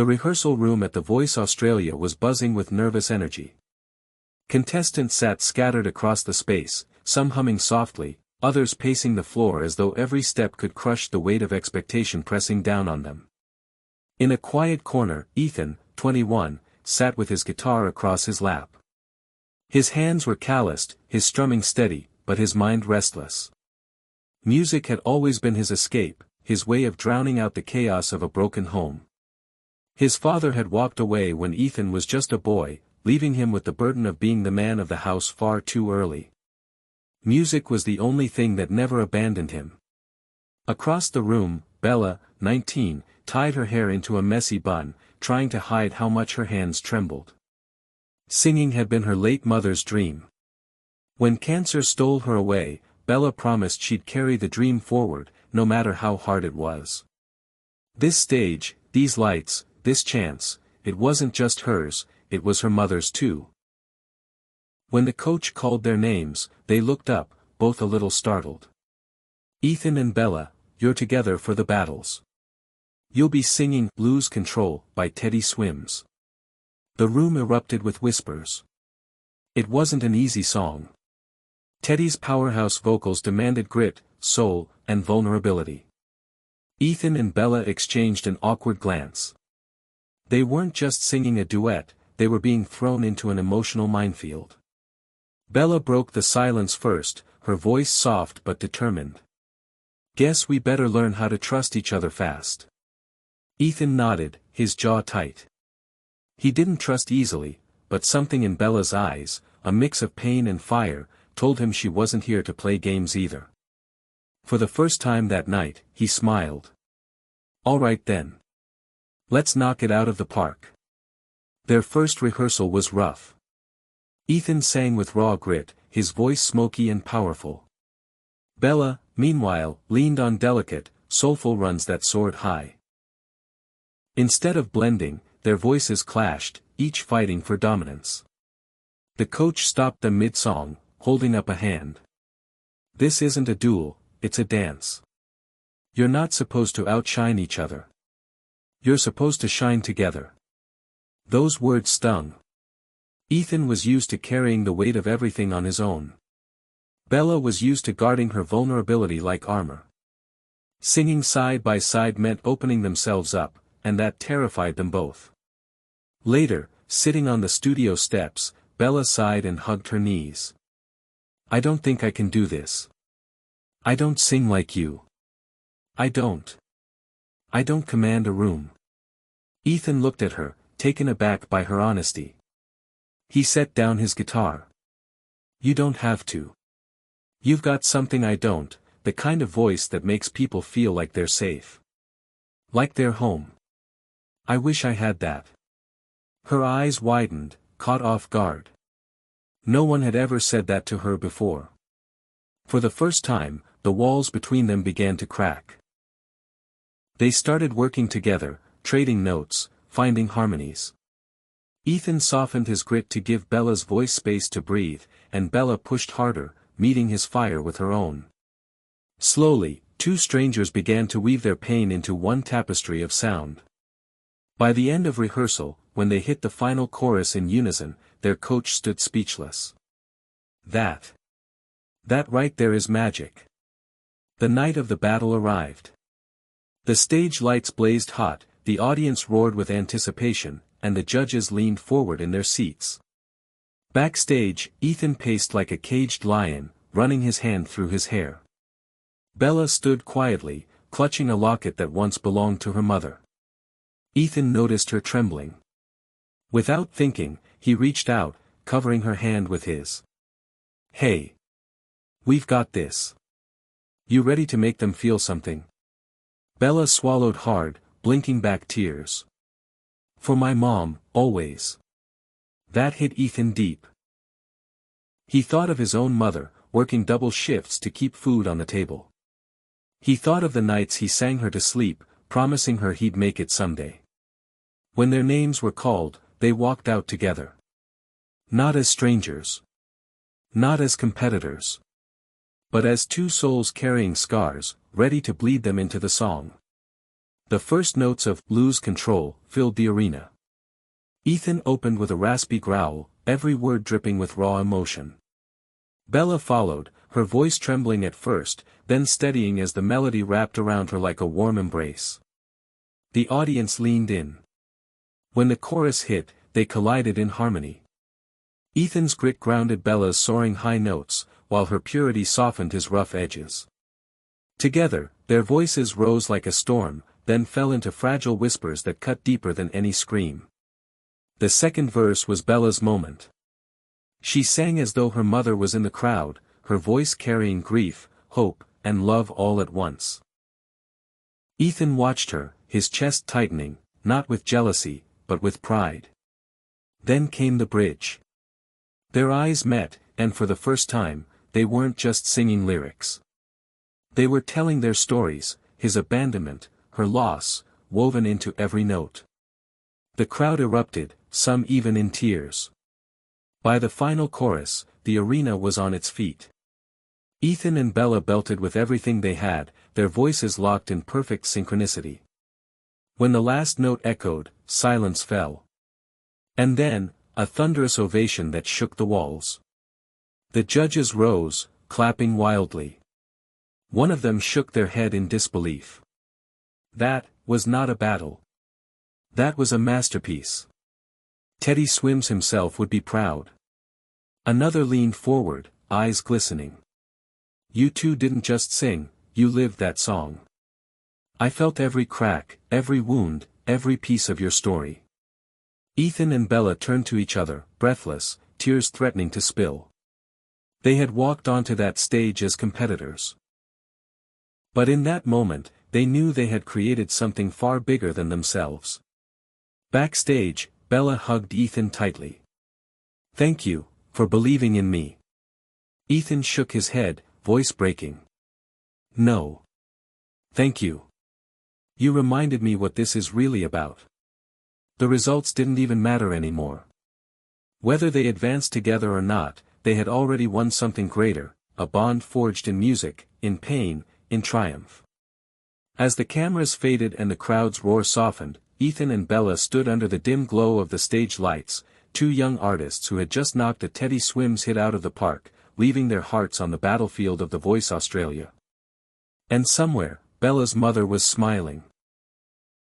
The rehearsal room at the Voice Australia was buzzing with nervous energy. Contestants sat scattered across the space, some humming softly, others pacing the floor as though every step could crush the weight of expectation pressing down on them. In a quiet corner, Ethan, 21, sat with his guitar across his lap. His hands were calloused, his strumming steady, but his mind restless. Music had always been his escape, his way of drowning out the chaos of a broken home. His father had walked away when Ethan was just a boy, leaving him with the burden of being the man of the house far too early. Music was the only thing that never abandoned him. Across the room, Bella, 19, tied her hair into a messy bun, trying to hide how much her hands trembled. Singing had been her late mother's dream. When cancer stole her away, Bella promised she'd carry the dream forward, no matter how hard it was. This stage, these lights, this chance, it wasn't just hers, it was her mother's too. When the coach called their names, they looked up, both a little startled. Ethan and Bella, you're together for the battles. You'll be singing Lose Control by Teddy Swims. The room erupted with whispers. It wasn't an easy song. Teddy's powerhouse vocals demanded grit, soul, and vulnerability. Ethan and Bella exchanged an awkward glance. They weren't just singing a duet, they were being thrown into an emotional minefield. Bella broke the silence first, her voice soft but determined. Guess we better learn how to trust each other fast. Ethan nodded, his jaw tight. He didn't trust easily, but something in Bella's eyes, a mix of pain and fire, told him she wasn't here to play games either. For the first time that night, he smiled. All right then. Let's knock it out of the park. Their first rehearsal was rough. Ethan sang with raw grit, his voice smoky and powerful. Bella, meanwhile, leaned on delicate, soulful runs that soared high. Instead of blending, their voices clashed, each fighting for dominance. The coach stopped them mid-song, holding up a hand. This isn't a duel, it's a dance. You're not supposed to outshine each other. You're supposed to shine together. Those words stung. Ethan was used to carrying the weight of everything on his own. Bella was used to guarding her vulnerability like armor. Singing side by side meant opening themselves up, and that terrified them both. Later, sitting on the studio steps, Bella sighed and hugged her knees. I don't think I can do this. I don't sing like you. I don't command a room. Ethan looked at her, taken aback by her honesty. He set down his guitar. You don't have to. You've got something I don't, the kind of voice that makes people feel like they're safe. Like they're home. I wish I had that. Her eyes widened, caught off guard. No one had ever said that to her before. For the first time, the walls between them began to crack. They started working together, trading notes, finding harmonies. Ethan softened his grit to give Bella's voice space to breathe, and Bella pushed harder, meeting his fire with her own. Slowly, two strangers began to weave their pain into one tapestry of sound. By the end of rehearsal, when they hit the final chorus in unison, their coach stood speechless. That right there is magic. The night of the battle arrived. The stage lights blazed hot, the audience roared with anticipation, and the judges leaned forward in their seats. Backstage, Ethan paced like a caged lion, running his hand through his hair. Bella stood quietly, clutching a locket that once belonged to her mother. Ethan noticed her trembling. Without thinking, he reached out, covering her hand with his. Hey! We've got this. You ready to make them feel something? Bella swallowed hard, blinking back tears. For my mom, always. That hit Ethan deep. He thought of his own mother, working double shifts to keep food on the table. He thought of the nights he sang her to sleep, promising her he'd make it someday. When their names were called, they walked out together. Not as strangers. Not as competitors. But as two souls carrying scars, ready to bleed them into the song. The first notes of "Lose Control" filled the arena. Ethan opened with a raspy growl, every word dripping with raw emotion. Bella followed, her voice trembling at first, then steadying as the melody wrapped around her like a warm embrace. The audience leaned in. When the chorus hit, they collided in harmony. Ethan's grit grounded Bella's soaring high notes, while her purity softened his rough edges. Together, their voices rose like a storm, then fell into fragile whispers that cut deeper than any scream. The second verse was Bella's moment. She sang as though her mother was in the crowd, her voice carrying grief, hope, and love all at once. Ethan watched her, his chest tightening, not with jealousy, but with pride. Then came the bridge. Their eyes met, and for the first time, they weren't just singing lyrics. They were telling their stories, his abandonment, her loss, woven into every note. The crowd erupted, some even in tears. By the final chorus, the arena was on its feet. Ethan and Bella belted with everything they had, their voices locked in perfect synchronicity. When the last note echoed, silence fell. And then, a thunderous ovation that shook the walls. The judges rose, clapping wildly. One of them shook their head in disbelief. That was not a battle. That was a masterpiece. Teddy Swims himself would be proud. Another leaned forward, eyes glistening. You two didn't just sing, you lived that song. I felt every crack, every wound, every piece of your story. Ethan and Bella turned to each other, breathless, tears threatening to spill. They had walked onto that stage as competitors. But in that moment, they knew they had created something far bigger than themselves. Backstage, Bella hugged Ethan tightly. Thank you, for believing in me. Ethan shook his head, voice breaking. No. Thank you. You reminded me what this is really about. The results didn't even matter anymore. Whether they advanced together or not, they had already won something greater, a bond forged in music, in pain, in triumph. As the cameras faded and the crowd's roar softened, Ethan and Bella stood under the dim glow of the stage lights, two young artists who had just knocked a Teddy Swims hit out of the park, leaving their hearts on the battlefield of The Voice Australia. And somewhere, Bella's mother was smiling.